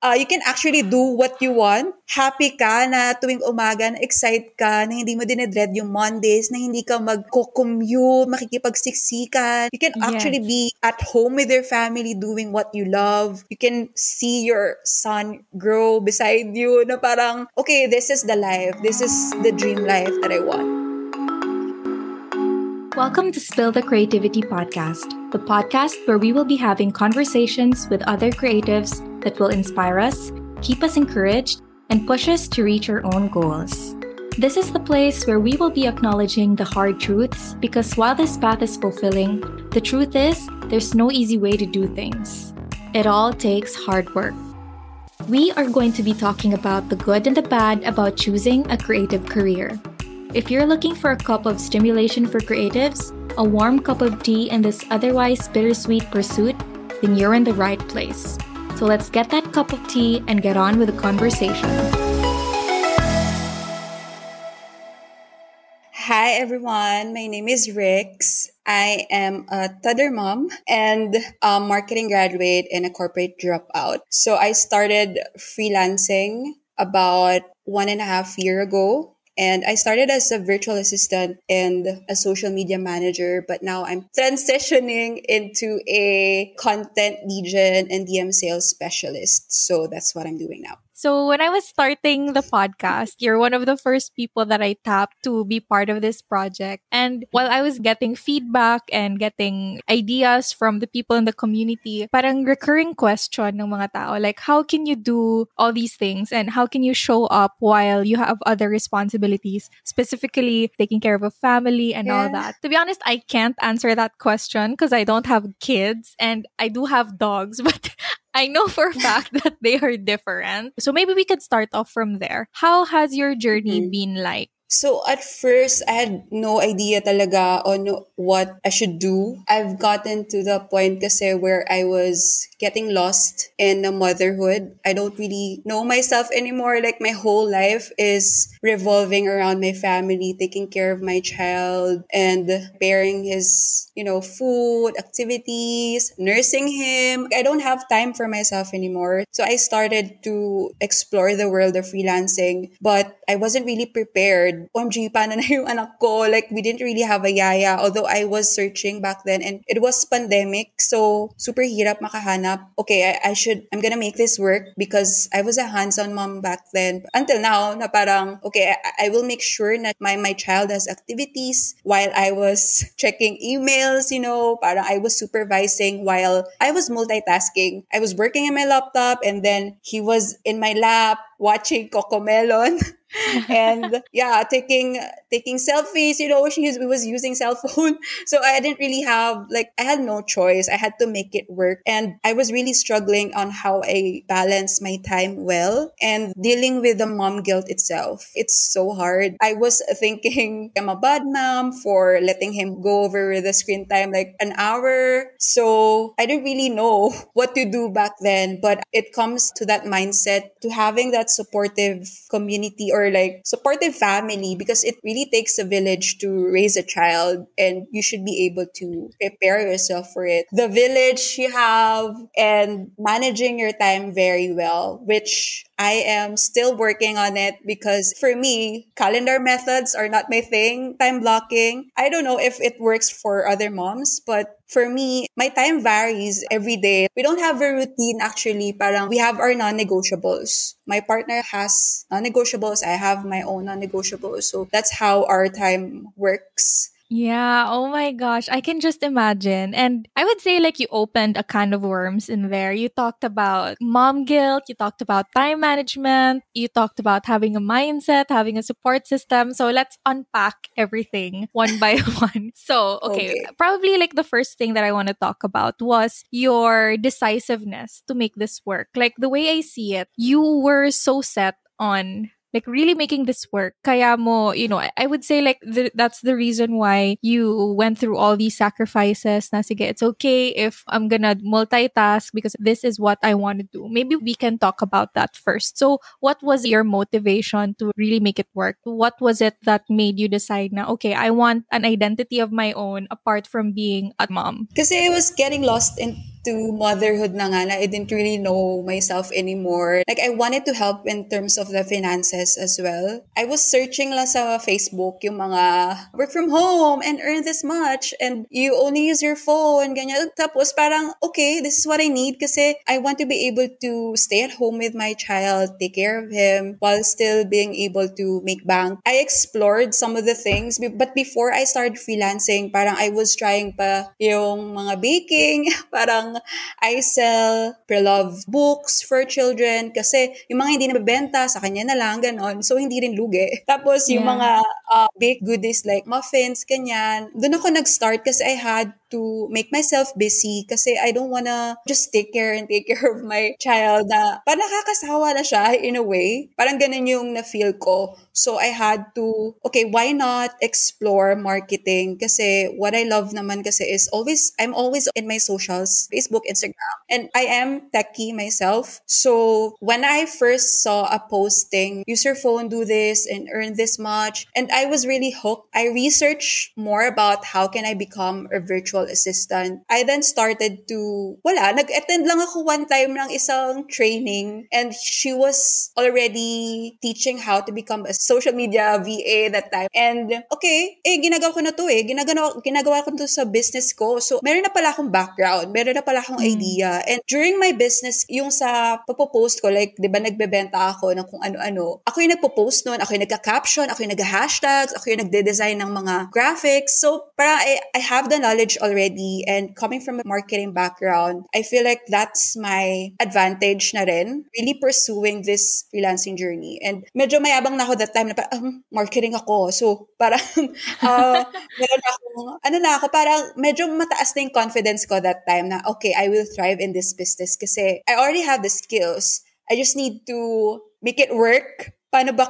You can actually do what you want. Happy ka na tuwing umaga, na excite ka, na hindi mo dinedread yung Mondays, na hindi ka magko-commute, makikipagsiksikan. You can actually Yes. be at home with your family doing what you love. You can see your son grow beside you na parang, okay, this is the life. This is the dream life that I want. Welcome to Spill the Creativity Podcast, the podcast where we will be having conversations with other creatives that will inspire us, keep us encouraged, and push us to reach our own goals. This is the place where we will be acknowledging the hard truths because while this path is fulfilling, the truth is there's no easy way to do things. It all takes hard work. We are going to be talking about the good and the bad about choosing a creative career. If you're looking for a cup of stimulation for creatives, a warm cup of tea in this otherwise bittersweet pursuit, then you're in the right place. So let's get that cup of tea and get on with the conversation. Hi everyone, my name is Rix. I am a toddler mom and a marketing graduate and a corporate dropout. So I started freelancing about 1.5 years ago. And I started as a virtual assistant and a social media manager, but now I'm transitioning into a content lead gen and DM sales specialist. So that's what I'm doing now. So when I was starting the podcast, you're one of the first people that I tapped to be part of this project. And while I was getting feedback and getting ideas from the people in the community, parang recurring question ng mga tao, like how can you do all these things and how can you show up while you have other responsibilities, specifically taking care of a family and all that. To be honest, I can't answer that question because I don't have kids and I do have dogs, but I know for a fact that they are different. So maybe we could start off from there. How has your journey been like? So at first, I had no idea talaga on what I should do. I've gotten to the point kasi where I was getting lost in the motherhood. I don't really know myself anymore. Like my whole life is revolving around my family, taking care of my child and preparing his, food, activities, nursing him. I don't have time for myself anymore. So I started to explore the world of freelancing, but I wasn't really prepared. OMG, paano na yung anak ko? Like, we didn't really have a yaya. Although I was searching back then and it was pandemic. So, super hirap makahanap. Okay, I'm gonna make this work because I was a hands-on mom back then. Until now, na parang, okay, I will make sure that my child has activities while I was checking emails, parang I was supervising while I was multitasking. I was working in my laptop and then he was in my lap watching Cocomelon. And yeah, taking selfies, she was using cell phone. So I didn't really have, I had no choice. I had to make it work. And I was really struggling on how I balance my time well and dealing with the mom guilt itself. It's so hard. I was thinking I'm a bad mom for letting him go over the screen time like an hour. So I didn't really know what to do back then, but it comes to that mindset, to having that supportive community or supportive family, because it really takes a village to raise a child and you should be able to prepare yourself for it. The village you have and managing your time very well, which I am still working on it because for me, calendar methods are not my thing. Time blocking, I don't know if it works for other moms, but for me, my time varies every day. We don't have a routine actually. Parang we have our non-negotiables. My partner has non-negotiables. I have my own non-negotiables. So that's how our time works. Yeah, oh my gosh, I can just imagine. And I would say you opened a can of worms in there. You talked about mom guilt, you talked about time management, you talked about having a mindset, having a support system. So let's unpack everything one by one. So, okay, probably the first thing that I want to talk about was your decisiveness to make this work. The way I see it, you were so set on really making this work. Kaya mo, I would say that's the reason why you went through all these sacrifices. Na sige, it's okay if I'm gonna multitask because this is what I want to do. Maybe we can talk about that first. So what was your motivation to really make it work? What was it that made you decide na, okay, I want an identity of my own apart from being a mom? Kasi I was getting lost in to motherhood na nga na I didn't really know myself anymore. Like, I wanted to help in terms of the finances as well. I was searching lang sa Facebook yung mga work from home and earn this much and you only use your phone, ganyan. Tapos parang, okay, this is what I need kasi I want to be able to stay at home with my child, take care of him while still being able to make bank. I explored some of the things, but before I started freelancing, parang I was trying pa yung mga baking, parang I sell pre-loved books for children kasi yung mga hindi nabebenta sa kanya na lang, ganon. So, hindi rin lugi. Tapos, yung Yeah. mga baked goodies like muffins, kanyan. Doon ako nag-start kasi I had to make myself busy kasi I don't wanna just take care of my child na parang nakakasawa na siya in a way. Parang ganun yung na-feel ko. So, I had to, okay, why not explore marketing? Kasi what I love naman kasi is I'm always in my socials, Facebook, Instagram. And I am techie myself. So, when I first saw a posting, use your phone, do this, and earn this much, and I was really hooked. I researched more about how can I become a virtual assistant. I then started to, nag-attend lang ako one time ng isang training and she was already teaching how to become a social media VA that time. And okay, ginagawa ko na to ginagawa ko to sa business ko. So, meron na pala akong background, meron na pala akong idea. And during my business, yung sa pagpo-post ko, like, di ba nagbebenta ako ng kung ano-ano, ako yung nagpo-post nun, ako yung nagka-caption, ako yung nag-hashtags, ako yung nagde-design ng mga graphics. So, parang I have the knowledge already and coming from a marketing background, I feel like that's my advantage na rin, really pursuing this freelancing journey. And medyo mayabang na ako that time na parang, marketing ako. So, parang, meron ako, parang medyo mataas na yung confidence ko that time na, okay, I will thrive in this business kasi I already have the skills. I just need to make it work. Paano ba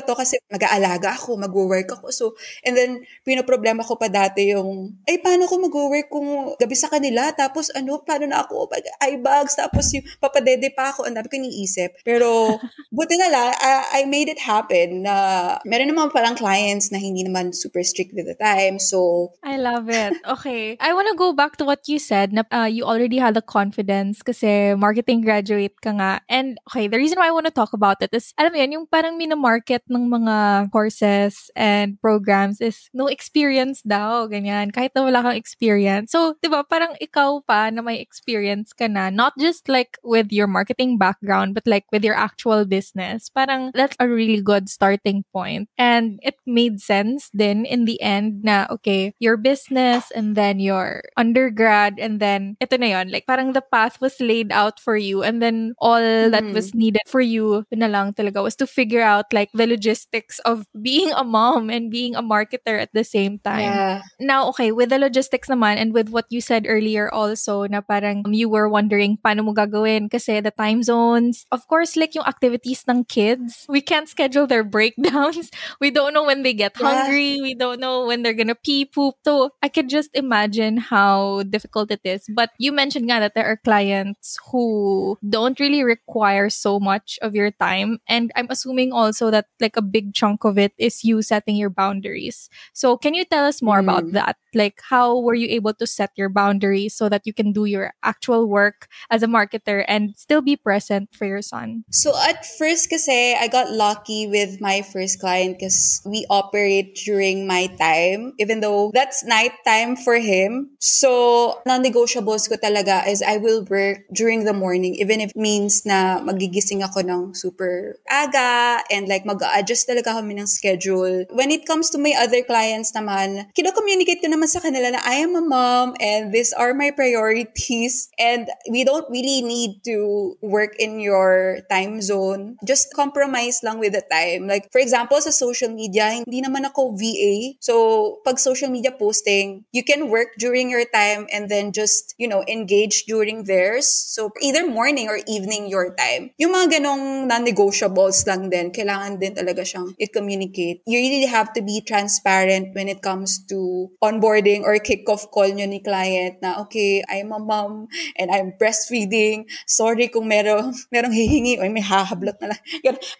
to? Kasi mag-aalaga ako, mag-work ako. So, and then, pinoproblema ko pa dati yung, paano ko mag-work kung gabi sa kanila? Tapos, paano na ako? Eye bags, tapos yung papadede pa ako. Ang dami ko iniisip. Pero, buti na lang, I made it happen na meron naman palang clients na hindi naman super strict with the time. So, I love it. Okay. I want to go back to what you said na you already had the confidence kasi marketing graduate ka nga. And okay, the reason why I want to talk about it is, alam mo yun, yung parang minamarket ng mga courses and programs is no experience daw, ganyan. Kahit na wala kang experience. So, di ba, parang ikaw pa na may experience ka na, not just like with your marketing background, but like with your actual business. Parang that's a really good starting point. And it made sense then in the end na, okay, your business and then your undergrad and then ito na yun, like parang the path was laid out for you and then all that was needed for you yun na lang talaga was to figure out like the logistics of being a mom and being a marketer at the same time. yeah. Now, okay, with the logistics naman and with what you said earlier also na parang you were wondering paano mo gagawin kasi the time zones, of course, like yung activities ng kids, we can't schedule their breakdowns. We don't know when they get hungry. We don't know when they're gonna pee, poop. So I could just imagine how difficult it is. But you mentioned nga that there are clients who don't really require so much of your time. And I'm assuming also that like a big chunk of it is you setting your boundaries. So can you tell us more about that? Like how were you able to set your boundaries so that you can do your actual work as a marketer and still be present for your son? So at first kasi, I got lucky with my first client because we operate during my time, even though that's night time for him. So, non-negotiables ko talaga is I will work during the morning, even if it means na magigising ako ng super aga and like mag-adjust talaga kami ng schedule. When it comes to my other clients naman, kino-communicate ko naman sa kanila na I am a mom and these are my priorities and we don't really need to work in your time zone. Just compromise lang with the time. Like, for example, sa social media, hindi naman ako VA. So, pag social media posting, you can work during your time and then just, engage during theirs. So, either morning or evening your time. Yung mga ganong non-negotiables lang din, kailangan din talaga siyang i-communicate. You really have to be transparent when it comes to onboarding or kick-off call nyo ni client na, okay, I'm a mom and I'm breastfeeding. Sorry kung merong hihingi o may hahablot na lang.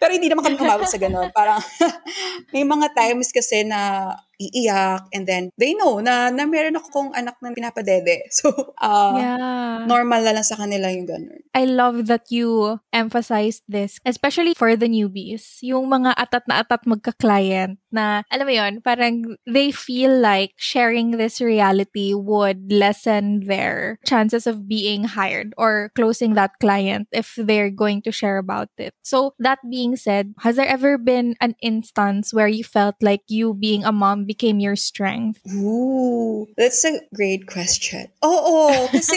Pero hindi naman kami umabot sa ganon. Parang may mga times kasi na iiyak, and then they know na meron akong anak na pinapadede. So, Yeah. normal na lang sa kanila yung ganun. I love that you emphasized this, especially for the newbies. Yung mga atat na atat magka-client na, alam mo yun, parang they feel like sharing this reality would lessen their chances of being hired or closing that client if they're going to share about it. So that being said, has there ever been an instance where you felt like you being a mom became your strength? Ooh, that's a great question. Oo, kasi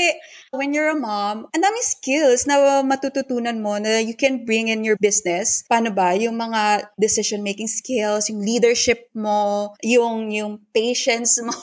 when you're a mom, ang daming skills na matututunan mo na you can bring in your business. Paano ba? Yung mga decision-making skills, yung leadership mo, yung patience mo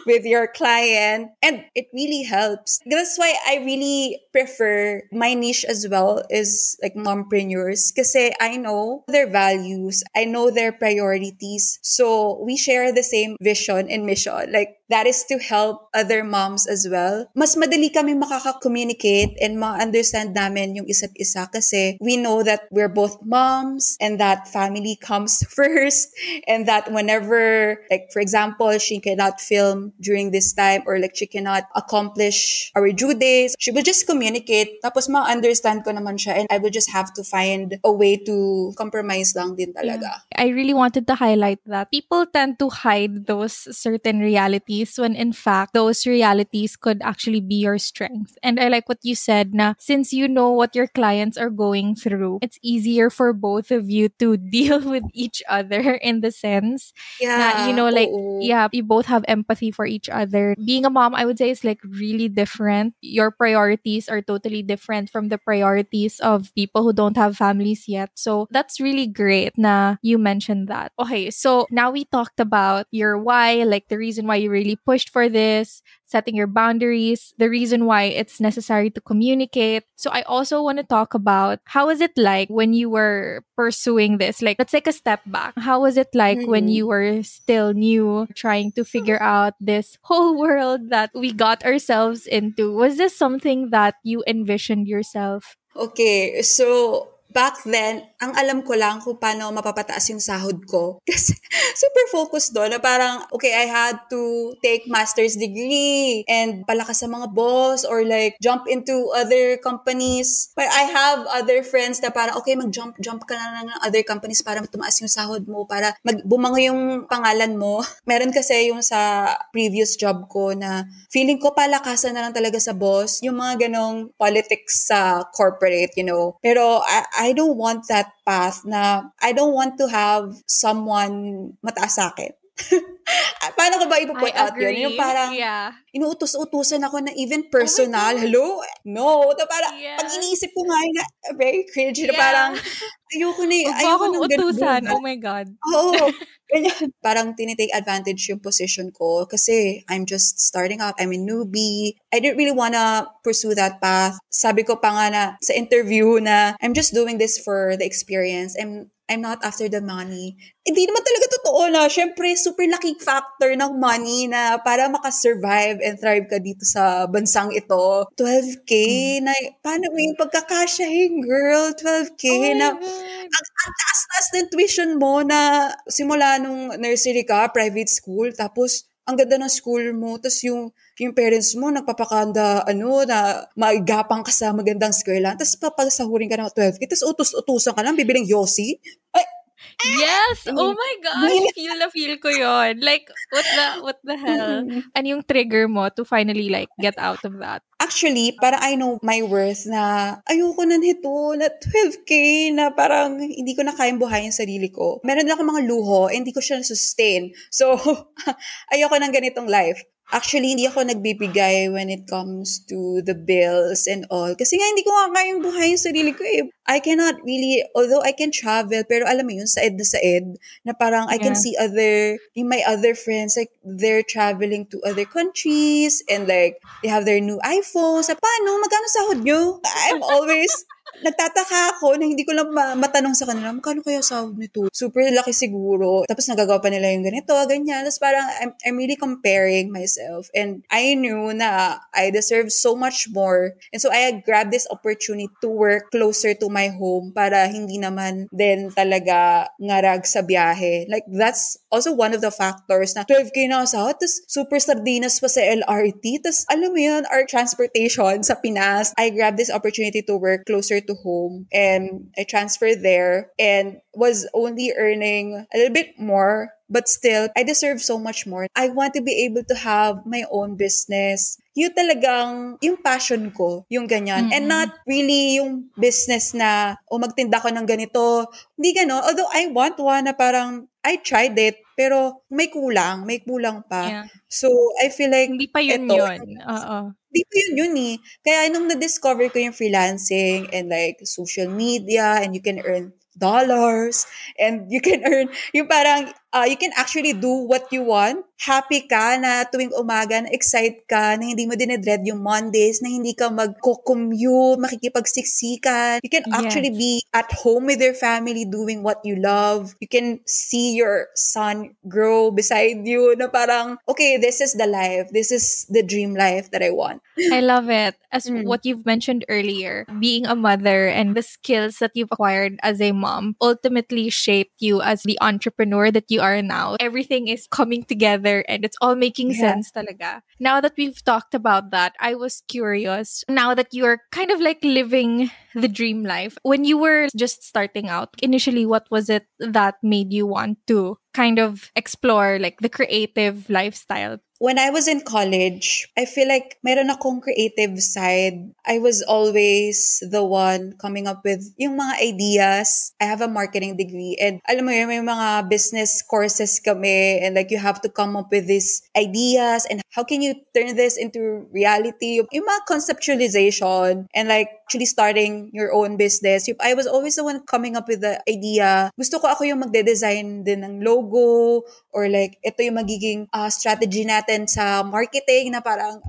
with your client. And it really helps. That's why I really prefer my niche as well is like mompreneurs kasi I know their values, I know their priorities. So we share the same vision and mission. Like that is to help other moms as well. Mas madali kami makaka-communicate and ma-understand namin yung isa't isa kasi we know that we're both moms and that family comes first and that whenever, like for example, she cannot film during this time or like she cannot accomplish our due days, she will just communicate tapos ma-understand ko naman siya and I will just have to find a way to compromise lang din talaga. I really wanted to highlight that people tend to hide those certain realities when in fact those realities could actually be your strength. And I like what you said na since you know what your clients are going through, it's easier for both of you to deal with each other in the sense na, you know, like, yeah, you both have empathy for each other. Being a mom, I would say, is like really different. Your priorities are totally different from the priorities of people who don't have families yet. So that's really great na you mentioned that. Okay, so now we talked about your why, like the reason why you really pushed for this, setting your boundaries, the reason why it's necessary to communicate. So I also want to talk about how was it like when you were pursuing this? Like, let's take a step back. How was it like when you were still new, trying to figure out this whole world that we got ourselves into? Was this something that you envisioned yourself? Okay, so back then, ang alam ko lang kung paano mapapataas yung sahod ko. Kasi super focused doon na parang, okay, I had to take master's degree and palakas sa mga boss or like jump into other companies. But I have other friends na parang, okay, mag-jump ka na ng other companies para tumaas yung sahod mo, para bumango yung pangalan mo. Meron kasi yung sa previous job ko na feeling ko palakasan na lang talaga sa boss, yung mga ganong politics sa corporate, you know. Pero I don't want that path na I don't want to have someone mataas sa akin. Paano ko ba ipuput out yun? Yung parang inuutos-utusan ako na even personal. Hello? No. Na parang, pag iniisip ko nga yun na very cringe na parang ayoko nang utusan. Oh my God. Oo. Ganyan. Parang tinitake advantage yung position ko kasi I'm just starting out. I'm a newbie. I didn't really wanna pursue that path. Sabi ko pa nga na sa interview na I'm just doing this for the experience. I'm not after the money. Hindi naman talaga totoo na. Syempre, super laking factor ng money na para makasurvive and thrive ka dito sa bansang ito. 12K na, paano mo yung pagkakasyahin, girl? 12K na, ang taas-taas ng tuition mo na simula nung nursery ka, private school, tapos ang ganda ng school mo, tapos yung parents mo nagpapakanda, na maigapang ka sa magandang eskwela, tapos papagsahurin ka ng 12K, tapos utos-utusan ka lang, bibiling Yossi. Ay, yes! Oh my gosh! Feel ko yon. Like, what the hell? And yung trigger mo to finally like get out of that? Actually, parang I know my worth na ayoko na nito, na 12K, na parang hindi ko na kayang buhayin sarili ko. Meron lang akong mga luho, hindi ko siya sustain. So, ayoko ng ganitong life. Actually, hindi ako nagbibigay when it comes to the bills and all. Kasi nga, hindi ko nga kayang buhayin sarili ko eh. I cannot really, although I can travel, pero alam mo yun, saed na parang I can see my other friends, like, they're traveling to other countries and like, they have their new iPhones. Paano? Magkano sahod nyo? I'm always nagtataka ako na hindi ko lang matanong sa kanila, magkano kaya sahod nito? Super laki siguro. Tapos nagagawa pa nila yung ganito, ganyan. Tapos parang I'm really comparing myself. And I knew na I deserve so much more. And so I grabbed this opportunity to work closer to my home para hindi naman din talaga ngarag sa biyahe. Like, that's also one of the factors na 12K na ako sahod. Tapos super sardinas pa sa LRT. Tapos alam mo yun, our transportation sa Pinas, I grabbed this opportunity to work closer to home and I transferred there and was only earning a little bit more, but still, I deserve so much more. I want to be able to have my own business. Yung talagang, yung passion ko, yung ganyan. And not really yung business na, magtinda ko ng ganito. Hindi gano'n. Although I want one na parang, I tried it, pero may kulang pa. Yeah. So, I feel like, Hindi pa yun eto, yun. Oo. Hindi ko yun eh. Kaya nung na-discover ko yung freelancing and like social media and you can earn dollars and you can earn yung parang you can actually do what you want. Happy ka na tuwing umaga na excite ka na hindi mo dinedread yung Mondays, na hindi ka magko-commute, makikipagsiksikan. You can actually be at home with your family doing what you love. You can see your son grow beside you na parang, okay, this is the life. This is the dream life that I want. I love it. As what you've mentioned earlier, being a mother and the skills that you've acquired as a mom ultimately shaped you as the entrepreneur that you are now. Everything is coming together and it's all making sense talaga. Now that we've talked about that, I was curious, now that you're kind of like living the dream life, when you were just starting out, initially, what was it that made you want to kind of explore like the creative lifestyle? When I was in college, I feel like meron akong creative side. I was always the one coming up with yung mga ideas. I have a marketing degree and alam mo yun, may mga business courses kami and like you have to come up with these ideas and how can you turn this into reality? Yung mga conceptualization and like actually starting your own business. I was always the one coming up with the idea. Gusto ko ako yung magde-design din ng logo or like ito yung magiging strategy natin sa marketing na parang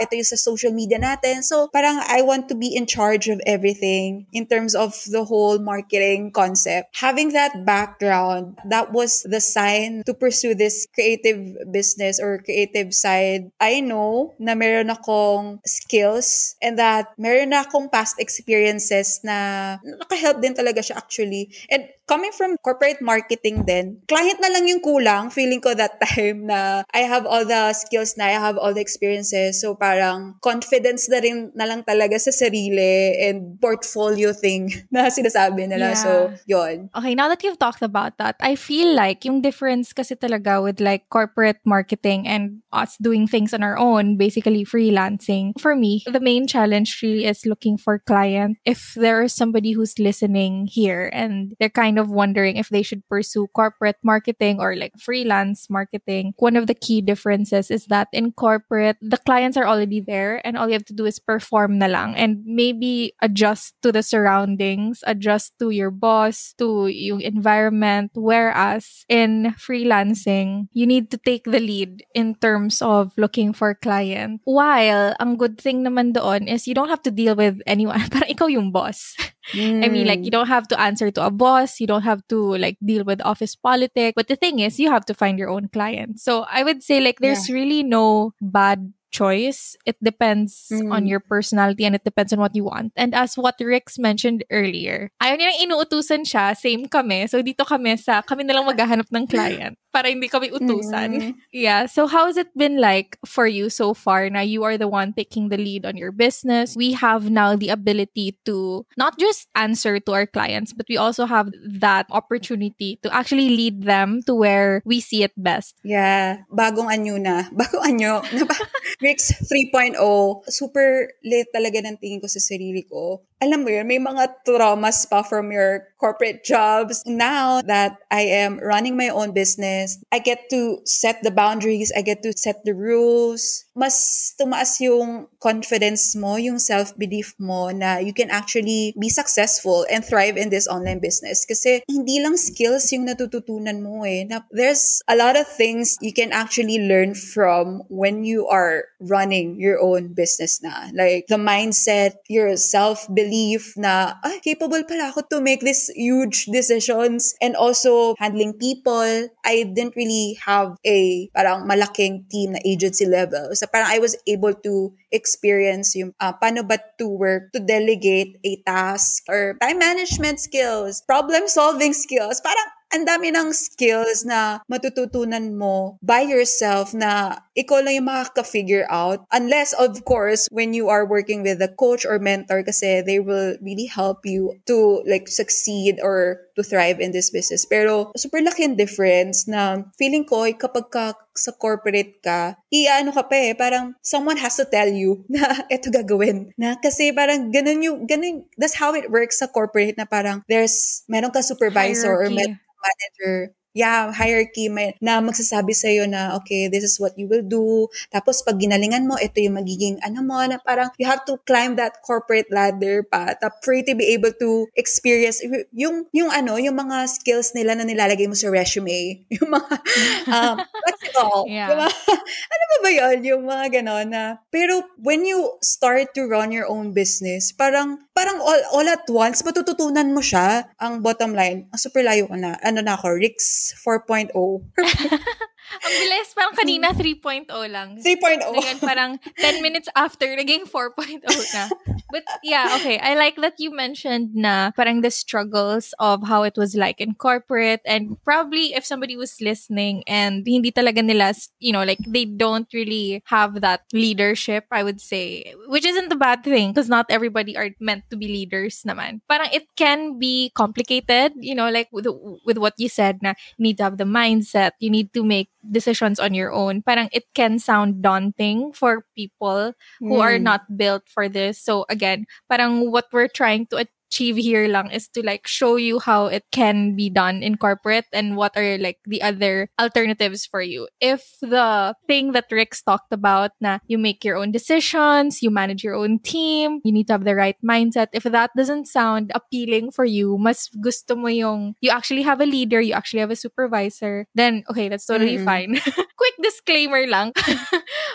ito yung sa social media natin. So parang I want to be in charge of everything in terms of the whole marketing concept. Having that background, that was the sign to pursue this creative business or creative side. I know na meron akong skills and that meron na akong past experiences na nakahelp din talaga siya actually. And coming from corporate marketing din, client na lang yung kulang. Feeling ko that time na I have all the skills na, I have all the experiences. So parang confidence na rin na lang talaga sa sarili and portfolio thing na sinasabi nila. Yeah. So, yun. Okay, now that you've talked about that, I feel like yung difference kasi talaga with like corporate marketing and us doing things on our own, basically freelancing. For me, the main challenge really is looking for client. If there is somebody who's listening here and they're kind of wondering if they should pursue corporate marketing or like freelance marketing, one of the key differences is that in corporate, the clients are already there and all you have to do is perform na lang and maybe adjust to the surroundings, adjust to your boss, to yung environment. Whereas in freelancing, you need to take the lead in terms of looking for client. While ang good thing naman doon is you don't have to deal with anyone. Parang ikaw yung boss. I mean, like, you don't have to answer to a boss. You don't have to, like, deal with office politics. But the thing is, you have to find your own clients. So I would say, like, there's really no bad choice. It depends on your personality and it depends on what you want. And as what Rix mentioned earlier, ayaw niya nang inuutusan siya, same kami. So dito kami na lang maghahanap ng client para hindi kami utusan. Yeah. So how has it been like for you so far? Now you are the one taking the lead on your business. We have now the ability to not just answer to our clients, but we also have that opportunity to actually lead them to where we see it best. Yeah. Bagong anyo na. Bagong anyo. Rix 3.0. Super late talaga ng tingin ko sa sarili ko. Alam mo yun, may mga traumas pa from your corporate jobs. Now that I am running my own business, I get to set the boundaries. I get to set the rules. mas tumaas yung confidence mo, yung self-belief mo na you can actually be successful and thrive in this online business. Kasi hindi lang skills yung natututunan mo eh. Na there's a lot of things you can actually learn from when you are running your own business na. Like the mindset, your self-belief na, capable pala ako to make this huge decisions, and also handling people. I didn't really have a parang malaking team na agency level. So parang I was able to experience yung paano ba to work, to delegate a task, or time management skills, problem solving skills. Parang ang dami ng skills na matututunan mo by yourself na ikaw lang yung makaka-figure out. Unless, of course, when you are working with a coach or mentor kasi they will really help you to like succeed or to thrive in this business. Pero super laki yung difference na feeling ko kapag sa corporate ka, ano ka pa eh, parang someone has to tell you na eto gagawin. Na kasi parang ganun, that's how it works sa corporate na parang meron ka supervisor or Hierarchy. manager. Yeah, hierarchy na magsasabi sa'yo na, okay, this is what you will do. Tapos pag ginalingan mo, ito yung magiging mo, na parang you have to climb that corporate ladder pa for you to be able to experience yung mga skills nila na nilalagay mo sa resume. Yung mga practical. Yung Yeah. mga, ano ba yun? Yung mga ganon na. Pero when you start to run your own business, parang all at once, matututunan mo siya. Ang bottom line, super layo ko na. Ano na ako, Rix 4.0. Ang bilis, parang kanina 3.0 lang. 3.0. Ngayon parang 10 minutes after, naging 4.0 na. But yeah, okay. I like that you mentioned na parang the struggles of how it was like in corporate, and probably if somebody was listening and hindi talaga nila, like they don't really have that leadership, I would say, which isn't a bad thing because not everybody are meant to be leaders naman. Parang it can be complicated, like with what you said na you need to have the mindset, you need to make decisions on your own. Parang it can sound daunting for people who are not built for this. So again, parang what we're trying to achieve here lang is to like show you how it can be done in corporate and what are like the other alternatives for you. If the thing that Rick's talked about na you make your own decisions, you manage your own team, you need to have the right mindset. If that doesn't sound appealing for you, mas gusto mo yung you actually have a leader, you actually have a supervisor, then okay, that's totally fine. Quick disclaimer lang.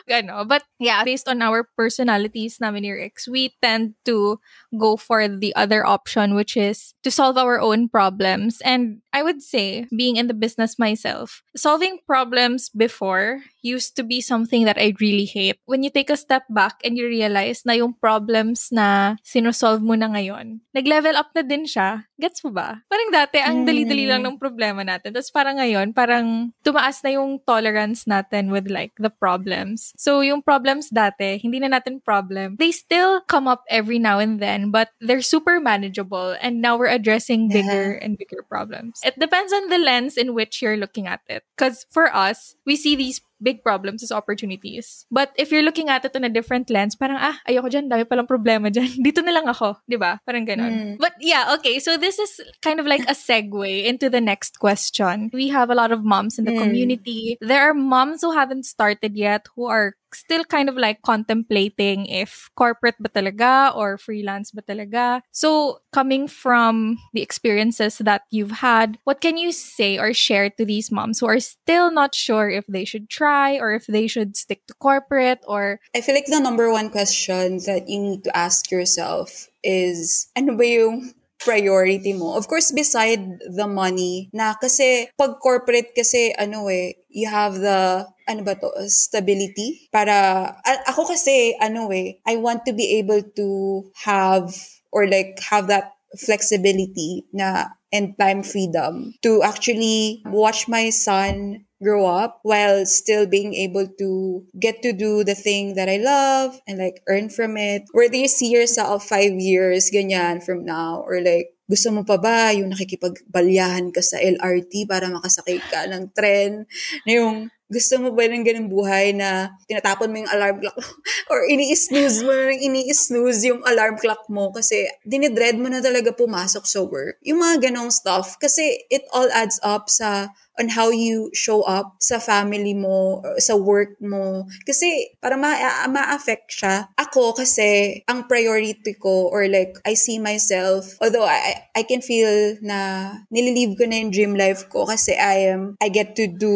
But yeah, based on our personalities namin ni Rex, we tend to go for the other option, which is to solve our own problems. And I would say, being in the business myself, solving problems before used to be something that I really hate. When you take a step back and you realize na yung problems na sinosolve mo na ngayon, nag-level up na din siya. Gets mo ba? Parang dati, ang dali-dali lang ng problema natin. Tapos parang ngayon, parang tumaas na yung tolerance natin with like the problems. So yung problems dati, hindi na natin problem. They still come up every now and then, but they're super manageable. And now we're addressing bigger and bigger problems. It depends on the lens in which you're looking at it. Because for us, we see these big problems as opportunities. But if you're looking at it on a different lens, parang, ayoko dyan, dami palang problema dyan. Dito na lang ako, di ba? Parang ganon. But yeah, okay, so this is kind of like a segue into the next question. We have a lot of moms in the community. There are moms who haven't started yet, who are still kind of like contemplating if corporate ba talaga or freelance ba talaga. So, coming from the experiences that you've had, what can you say or share to these moms who are still not sure if they should try or if they should stick to corporate? Or I feel like the number one question that you need to ask yourself is, ano ba yung priority mo? Of course, beside the money, na kasi pag corporate kasi, you have the, stability. Para, ako kasi, I want to be able to have, or like, have that flexibility na and time freedom to actually watch my son grow up while still being able to get to do the thing that I love and like earn from it. Where do you see yourself 5 years ganyan from now? Or like, gusto mo pa ba yung nakikipagbalyahan ka sa LRT para makasakay ka ng tren? Na yung Gusto mo ba ng ganung buhay na tinatapon mo yung alarm clock or ini-snooze mo na ini-snooze yung alarm clock mo kasi dinidread mo na talaga pumasok sa work. Yung mga ganong stuff. Kasi it all adds up on how you show up sa family mo, sa work mo. Kasi para ma-affect siya. Ako kasi, ang priority ko or like, I see myself, although I can feel na nililive ko na yung dream life ko kasi I get to do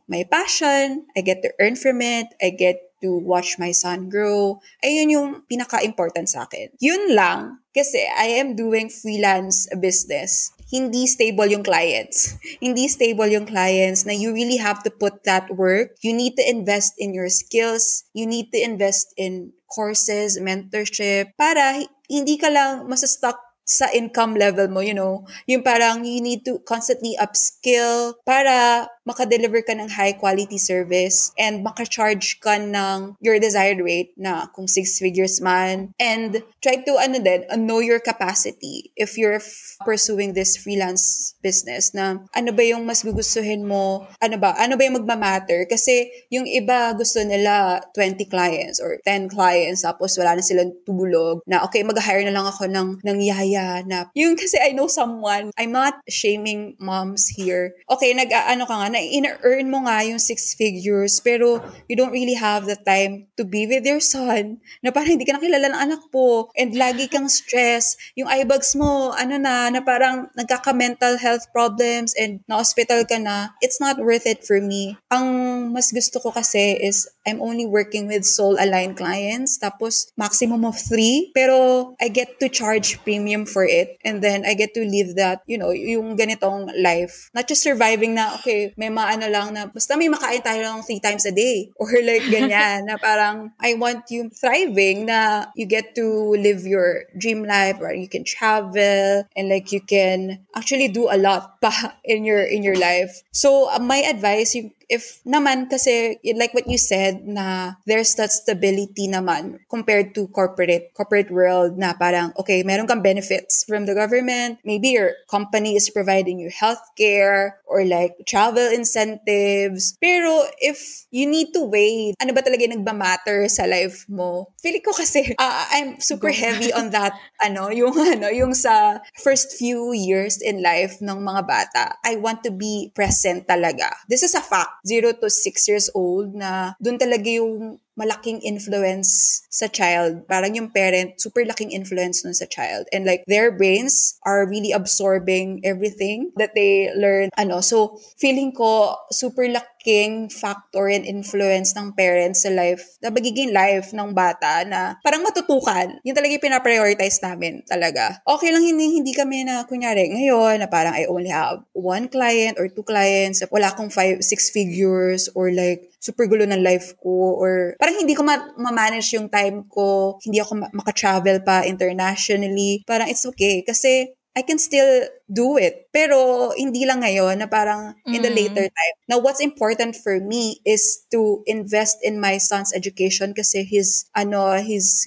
my passion, I get to earn from it, I get to watch my son grow. Ayun yung pinaka-important sa akin. Yun lang, kasi I am doing freelance business. Hindi stable yung clients. Hindi stable yung clients na you really have to put that work. You need to invest in your skills. You need to invest in courses, mentorship, para hindi ka lang masastuck sa income level mo, yung parang you need to constantly upskill para makadeliver ka ng high quality service and makacharge ka ng your desired rate na kung 6 figures man. And try to know your capacity if you're pursuing this freelance business na ano ba yung mas gugustuhin mo, ano ba yung magmamatter, kasi yung iba gusto nila 20 clients or 10 clients tapos wala na silang tulog na okay, mag-hire na lang ako ng yaya na yung, kasi I know someone, I'm not shaming moms here, okay, nag-ano ka nga na ina-earn mo nga yung 6 figures pero you don't really have the time to be with your son na parang hindi ka nakilala ng anak po and lagi kang stress, yung eye bags mo na parang nagkaka-mental health problems and na-hospital ka na. It's not worth it for me. Ang mas gusto ko kasi is I'm only working with soul-aligned clients tapos maximum of 3 pero I get to charge premium for it and then I get to live that, yung ganitong life. Not just surviving na, okay, may maano lang na basta may makain tayo lang 3 times a day or like ganyan na parang I want you thriving na you get to live your dream life where you can travel and like you can actually do a lot pa in your life. So my advice, if naman kasi like what you said na there's that stability naman compared to corporate world na parang okay, meron kang benefits from the government, maybe your company is providing you healthcare or like travel incentives, pero if you need to wait, ano ba talaga nagmamatter sa life mo? Feeling ko kasi I'm super heavy on that yung sa first few years in life ng mga bata. I want to be present talaga. This is a fact. 0 to 6 years old na dun talaga yung malaking influence sa child. Parang yung parent, super laking influence nun sa child. And like, their brains are really absorbing everything that they learn. So, feeling ko, super laking factor and influence ng parents sa life, na magiging life ng bata na parang matutukan. Yun talaga yung pinaprioritize namin talaga. Okay lang hindi kami na, kunyari, ngayon, na parang I only have 1 client or 2 clients, wala akong 5, 6 figures, or like, super gulo ng life ko, or parang hindi ko ma-manage yung time ko, hindi ako maka-travel pa internationally. Parang it's okay kasi I can still do it. Pero hindi lang ngayon na parang in the later time. Now, what's important for me is to invest in my son's education kasi he's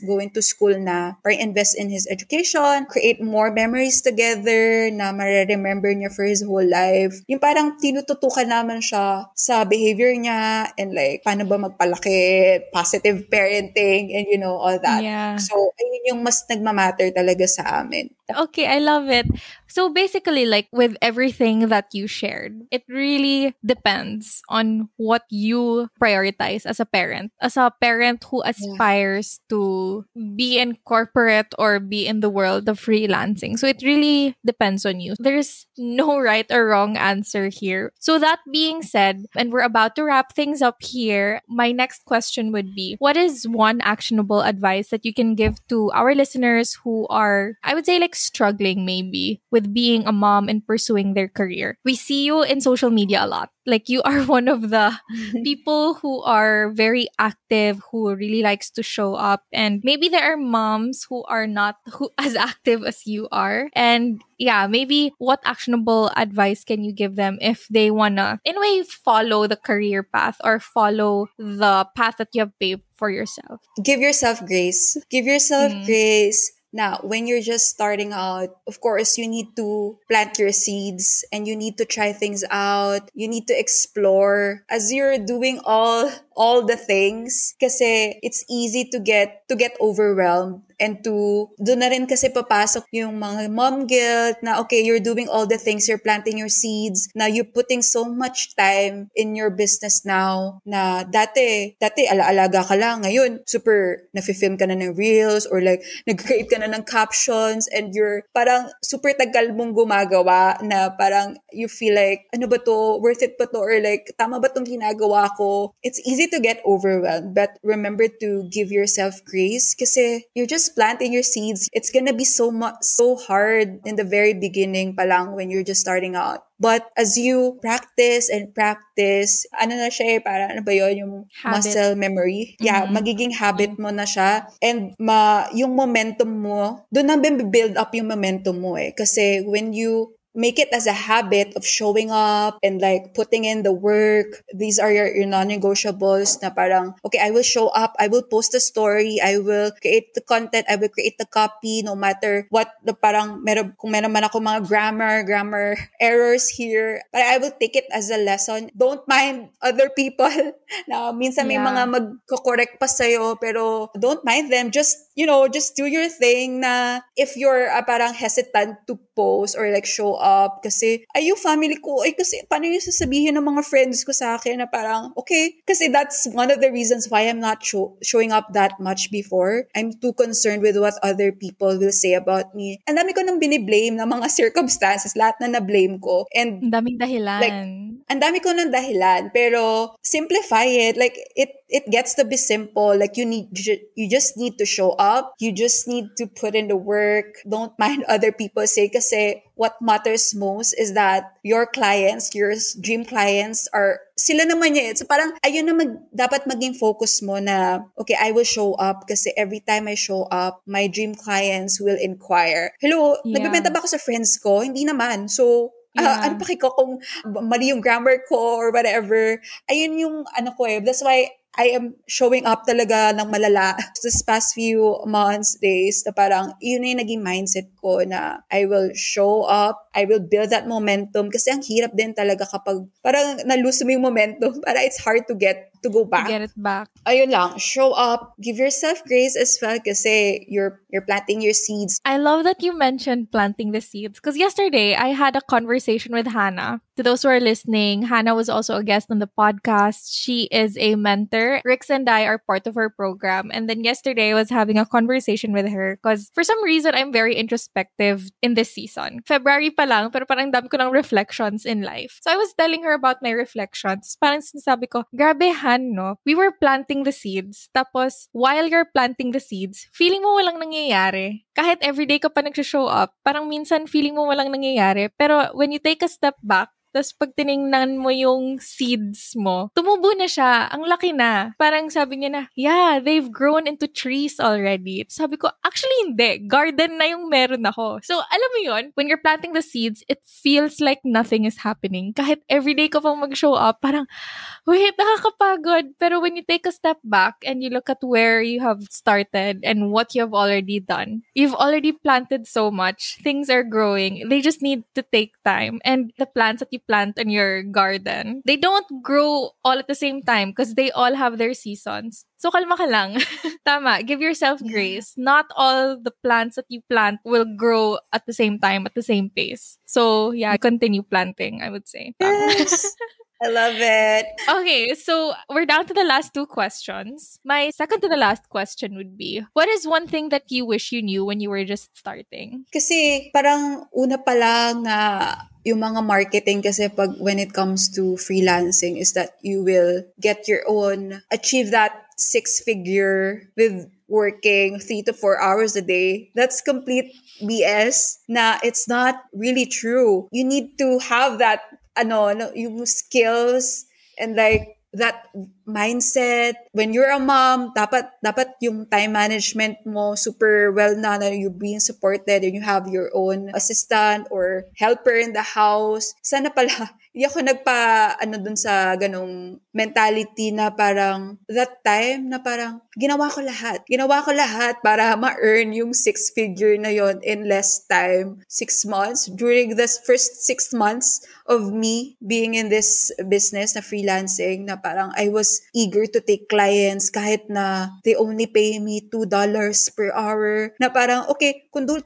going to school na. Parang invest in his education, create more memories together na ma-remember niya for his whole life. Yung parang tinututukan naman siya sa behavior niya and like paano ba magpalaki, positive parenting and all that. Yeah. So, ayun yung mas nagmamatter talaga sa amin. Okay, I love it. So basically, like with everything that you shared, it really depends on what you prioritize as a parent. As a parent who aspires to be in corporate or be in the world of freelancing. So it really depends on you. There's no right or wrong answer here. So that being said, and we're about to wrap things up here, my next question would be, what is one actionable advice that you can give to our listeners who are, I would say, like struggling maybe with being a mom and pursuing their career? We see you in social media a lot. Like you are one of the people who are very active, who really likes to show up. And maybe there are moms who are not as active as you are. And yeah, maybe what actionable advice can you give them if they wanna, in a way, follow the career path or follow the path that you have paved for yourself? Give yourself grace. Give yourself grace na when you're just starting out, of course, you need to plant your seeds and you need to try things out. You need to explore as you're doing all the things kasi it's easy to get overwhelmed and to doon na rin kasi papasok yung mga mom guilt na okay, you're doing all the things, you're planting your seeds, na you're putting so much time in your business now na dati alaalaga ka lang, ngayon super nafe-film ka na ng reels or like nag-create ka na ng captions and you're parang super tagal mong gumagawa na parang you feel like ano ba to, worth it ba to, or like tama ba tong ginagawa ko. It's easy to get overwhelmed, but remember to give yourself grace kasi you're just planting your seeds. It's gonna be so hard in the very beginning pa lang when you're just starting out. But as you practice and practice, ano na siya para ano ba yun, yung Habit. muscle memory. Yeah, magiging habit mo na siya. And yung momentum mo, doon na build up yung momentum mo eh. Kasi when you make it as a habit of showing up and like putting in the work. These are your non-negotiables na parang, okay, I will show up, I will post a story, I will create the content, I will create the copy no matter what, parang kung meron man ako mga grammar errors here, but I will take it as a lesson. Don't mind other people na minsan may mga magko-correct pa sa'yo pero don't mind them. Just do your thing na if you're parang hesitant to post or like show up kasi yung family ko, kasi paano yung sasabihin ng mga friends ko sa akin na parang, okay, kasi that's one of the reasons why I'm not showing up that much before. I'm too concerned with what other people will say about me. Ang dami ko nang biniblame ng mga circumstances, lahat na na-blame ko. And ang daming dahilan. like, ang dami ko ng dahilan, pero simplify it. Like, it gets to be simple. Like, you just need to show up. You just need to put in the work. Don't mind other people say kasi what matters most is that your clients, your dream clients are, sila naman niya. So parang, ayun na dapat maging focus mo na, okay, I will show up kasi every time I show up, my dream clients will inquire. Hello, nagbebenta ba ako sa friends ko? Hindi naman. So, ano pa ko kung mali yung grammar ko or whatever. Ayun yung ano ko eh. That's why I am showing up talaga ng malala this past few months, days, na parang yun na yung naging mindset ko na I will show up, I will build that momentum kasi ang hirap din talaga kapag parang na-lose mo yung momentum, para it's hard to go back. To get it back. Ayun lang, show up, give yourself grace as well kasi you're planting your seeds. I love that you mentioned planting the seeds because yesterday I had a conversation with Hannah. To those who are listening, Hannah was also a guest on the podcast. She is a mentor. Rix and I are part of her program. And then yesterday I was having a conversation with her because for some reason I'm very introspective in this season. February pa lang, pero parang dami ko ng reflections in life. So I was telling her about my reflections. Parang sinasabi ko, grabe Han, no? We were planting the seeds. Tapos, while you're planting the seeds, feeling mo walang nangyayari. Kahit everyday ka pa nagsho-show up, parang minsan feeling mo walang nangyayari. Pero when you take a step back, tapos pag tinignan mo yung seeds mo, tumubo na siya. Ang laki na. Parang sabi niya na, yeah, they've grown into trees already. Sabi ko, actually hindi. Garden na yung meron ako. So, alam mo yun, when you're planting the seeds, it feels like nothing is happening. Kahit everyday ka pang mag-show up, parang, wait, nakakapagod. Pero when you take a step back and you look at where you have started and what you have already done, you've already planted so much. Things are growing. They just need to take time. And the plants that you plant in your garden, they don't grow all at the same time because they all have their seasons. So, kalma ka lang. Tama. Give yourself grace. Not all the plants that you plant will grow at the same time, at the same pace. So, yeah, continue planting, I would say. Yes. I love it. Okay, so we're down to the last two questions. My second to the last question would be, what is one thing that you wish you knew when you were just starting? Kasi parang una pa lang na yung mga marketing kasi when it comes to freelancing is that you will get your own, achieve that 6-figure with working 3 to 4 hours a day. That's complete BS na it's not really true. You need to have that yung skills and like that mindset. When you're a mom, dapat yung time management mo super well na you're being supported and you have your own assistant or helper in the house. Sana pala, hindi ako dun sa ganong mentality na parang that time na parang ginawa ko lahat. Ginawa ko lahat para ma-earn yung 6-figure na yon in less time. 6 months. During the first 6 months of me being in this business na freelancing, na parang I was eager to take clients kahit na they only pay me $2 per hour. Na parang, okay, kung $2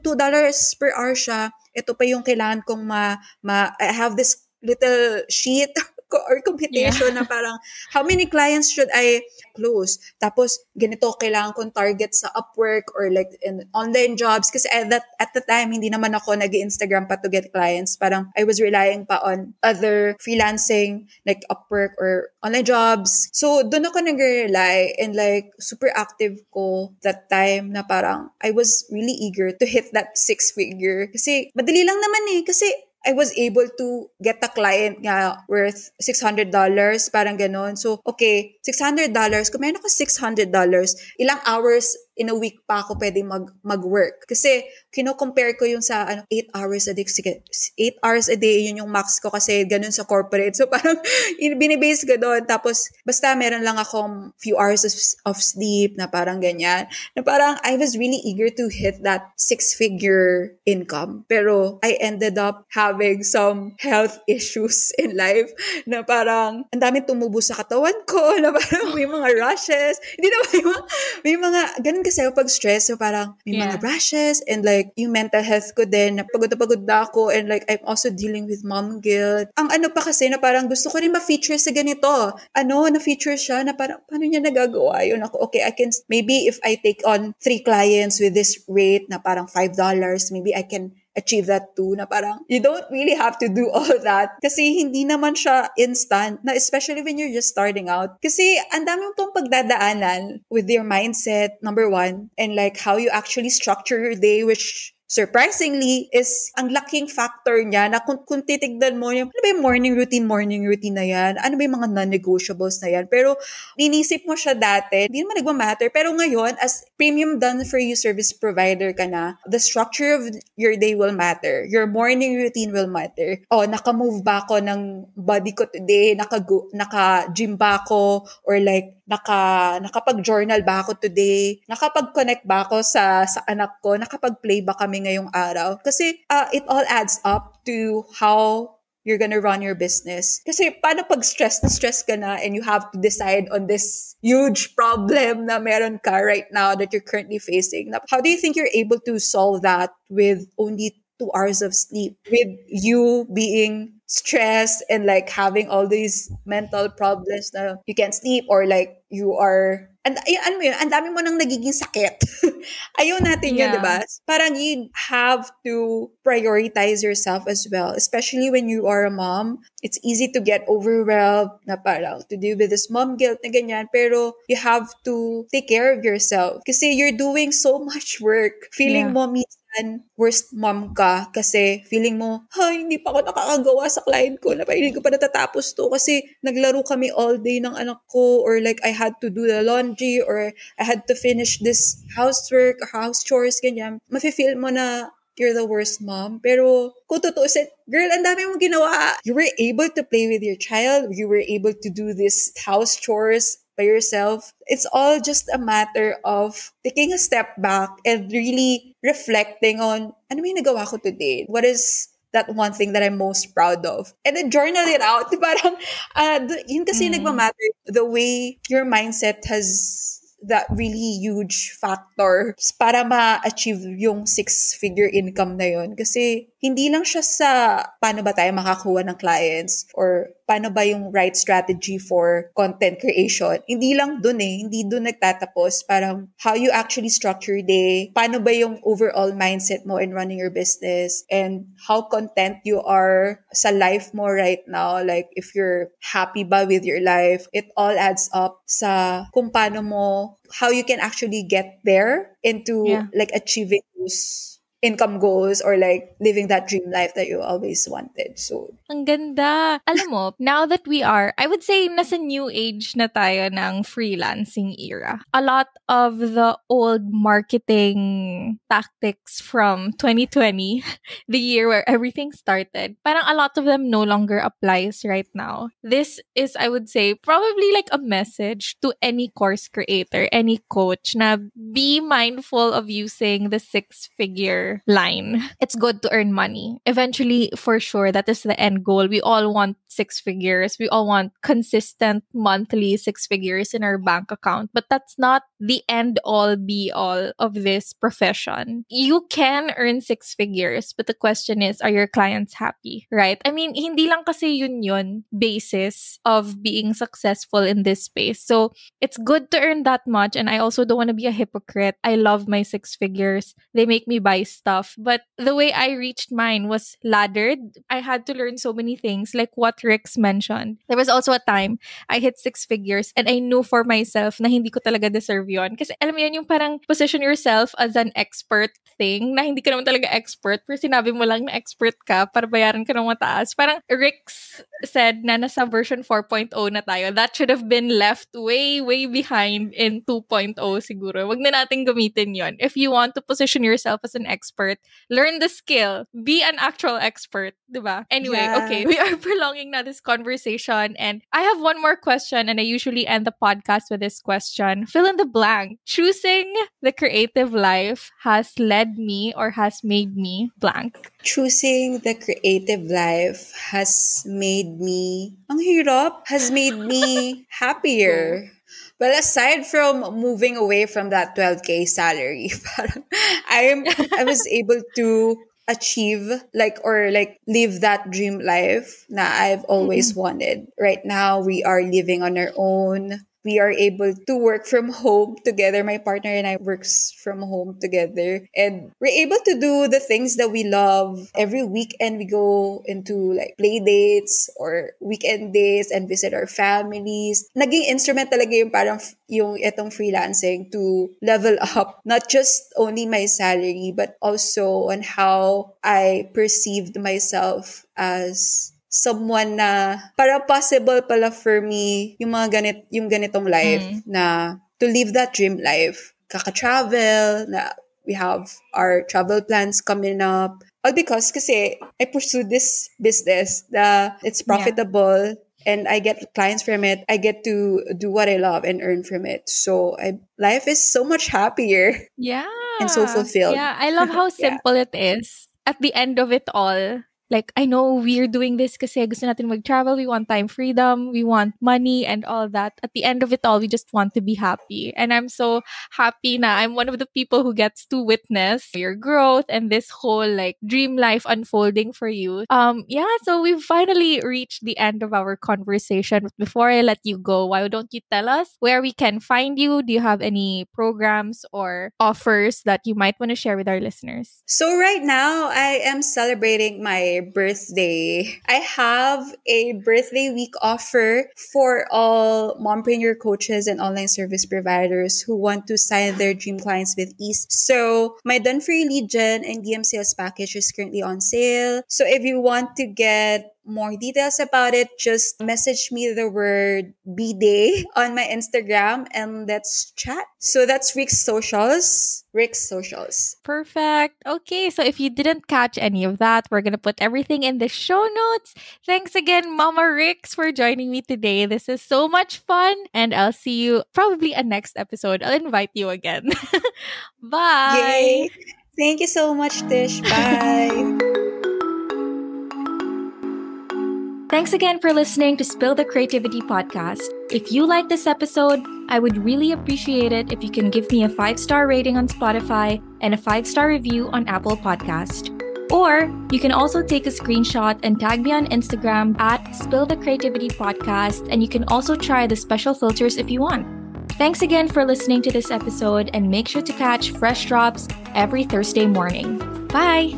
per hour siya, ito pa yung kailangan kong I have this little sheet or computation na parang how many clients should I close? Tapos ganito kailangan kong target sa Upwork or like in online jobs kasi at the time hindi naman ako nag-Instagram pa to get clients. Parang I was relying pa on other freelancing like Upwork or online jobs. So doon ako nag-rely and like super active ko that time na parang I was really eager to hit that 6-figure kasi madali lang naman kasi I was able to get a client nga worth $600, parang ganon. So, okay, $600. Kung meron ako $600, ilang hours in a week pa ako pwede mag-work. Kasi, kino-compare ko yung sa 8 hours a day. Sige, 8 hours a day, yun yung max ko kasi ganun sa corporate. So, parang binibase ko doon. Tapos, basta meron lang akong few hours of sleep na parang ganyan. Na parang I was really eager to hit that 6-figure income. Pero, I ended up having some health issues in life na parang ang dami tumubo sa katawan ko, na parang may mga rashes. Hindi naman may mga ganun kasi ako pag stress. So parang may mga rashes and like yung mental health ko din, na pagod na ako and like I'm also dealing with mom guilt. Ang pa kasi na parang gusto ko rin ma-feature sa ganito. Na-feature siya na parang paano niya nagagawa yun? Ako, okay, I can, maybe if I take on 3 clients with this rate na parang $5, maybe I can achieve that too, na parang you don't really have to do all that kasi hindi naman siya instant, na especially when you're just starting out. Kasi ang dami pong pagdadaanan with your mindset, number one, and like how you actually structure your day, which surprisingly is ang laking factor niya na kung titignan mo yung ano ba yung morning routine na yan, ano ba yung mga non-negotiables na yan, pero ninisip mo siya dati, hindi naman nagmamatter, pero ngayon as premium done for you service provider ka na, the structure of your day will matter, your morning routine will matter. Naka-move ba ako ng body ko today, naka-gym ba ako, or like nakapag-journal ba ako today, nakapag-connect ba ako sa anak ko, nakapag-play ba kami ngayong araw. Kasi it all adds up to how you're gonna run your business. Kasi paano pag stress ka na and you have to decide on this huge problem na meron ka right now that you're currently facing. How do you think you're able to solve that with only 2 hours of sleep? With you being stressed and like having all these mental problems na you can't sleep or like you are and ang dami mo nang nagiging sakit. Ayaw natin yun, di ba? Parang you have to prioritize yourself as well, especially when you are a mom. It's easy to get overwhelmed na parang to deal with this mom guilt na ganyan, pero you have to take care of yourself kasi you're doing so much work. Feeling mo minsan worst mom ka kasi feeling mo, hindi pa ako nakakagawa sa client ko, na hindi ko pa natatapos to kasi naglaro kami all day ng anak ko, or like I had to do the laundry, or I had to finish this housework or house chores, ganyan. Mafe-feel mo na you're the worst mom. Pero kung tutuusin, girl, ang dami mong ginawa. You were able to play with your child. You were able to do this house chores by yourself. It's all just a matter of taking a step back and really reflecting on ano may nagawa ko today? What is that one thing that I'm most proud of? And then journal it out. Parang, yun kasi nagmamatter. The way your mindset has that really huge factor para ma-achieve yung 6-figure income na yun. Kasi hindi lang siya sa paano ba tayo makakuha ng clients or paano ba yung right strategy for content creation. Hindi lang dun hindi dun nagtatapos. Parang how you actually structure your day, paano ba yung overall mindset mo in running your business, and how content you are sa life mo right now. Like if you're happy ba with your life, it all adds up sa kung paano mo, how you can actually get there into like achieving those income goals or like living that dream life that you always wanted. So Ang ganda. Alam mo, now that we are, I would say, nasa new age na tayo ng freelancing era. A lot of the old marketing tactics from 2020, the year where everything started, parang a lot of them no longer applies right now. This is, I would say, probably like a message to any course creator, any coach na be mindful of using the six-figure line. It's good to earn money. Eventually, for sure, that is the end goal. We all want six figures. We all want consistent monthly six figures in our bank account. But that's not the end all be all of this profession. You can earn six figures, but the question is, are your clients happy? Right? I mean, hindi lang kasi yun basis of being successful in this space. So it's good to earn that much. And I also don't want to be a hypocrite. I love my six figures. They make me buy stuff. But the way I reached mine was laddered. I had to learn so many things, like what Rix mentioned. There was also a time I hit six figures and I knew for myself na hindi ko talaga deserve yun. Kasi alam mo yun, yung parang position yourself as an expert thing na hindi ka naman talaga expert pero sinabi mo lang na expert ka para bayaran ka ng mataas. Parang Rix said na nasa version 4.0 na tayo. That should have been left way, way behind in 2.0 siguro. Wag na natin gamitin yon. If you want to position yourself as an expert, learn the skill. Be an actual expert. Diba? Anyway, okay. We are prolonging now this conversation and I have one more question and I usually end the podcast with this question. Fill in the blank. Choosing the creative life has led me or has made me blank. Choosing the creative life has made me, ang hirap, has made me happier. Well, aside from moving away from that 12K salary, parang I was able to achieve live that dream life na I've always wanted. Right now, we are living on our own. We are able to work from home together. My partner and I works from home together. And we're able to do the things that we love. Every weekend, we go into like play dates or weekend days and visit our families. Naging instrument talaga yung parang yung itong freelancing to level up not just only my salary but also on how I perceived myself as someone na para possible pala for me yung ganitong life na to live that dream life. Kaka-travel, na we have our travel plans coming up. All because kasi I pursue this business na it's profitable and I get clients from it. I get to do what I love and earn from it. So life is so much happier. Yeah. And so fulfilled. Yeah, I love how simple it is. At the end of it all, like, I know we're doing this kasi gusto natin mag-travel, we want time freedom, we want money and all that. At the end of it all, we just want to be happy. And I'm so happy na I'm one of the people who gets to witness your growth and this whole like dream life unfolding for you. So we've finally reached the end of our conversation. But before I let you go, why don't you tell us where we can find you? Do you have any programs or offers that you might want to share with our listeners? So right now, I am celebrating my birthday. I have a birthday week offer for all mompreneur coaches and online service providers who want to sign their dream clients with ease. So my Done For You lead gen and DM sales package is currently on sale. So if you want to get more details about it, just message me the word B-Day on my Instagram and let's chat. So that's Rick's Socials. Rick's Socials. Perfect. Okay, so if you didn't catch any of that, we're going to put everything in the show notes. Thanks again, Mama Rix, for joining me today. This is so much fun. And I'll see you probably a next episode. I'll invite you again. Bye. Yay. Thank you so much, Tish. Bye. Thanks again for listening to Spill the Creativity podcast. If you like this episode, I would really appreciate it if you can give me a 5-star rating on Spotify and a 5-star review on Apple Podcast. Or you can also take a screenshot and tag me on Instagram at Spill the Creativity podcast, and you can also try the special filters if you want. Thanks again for listening to this episode, and make sure to catch fresh drops every Thursday morning. Bye!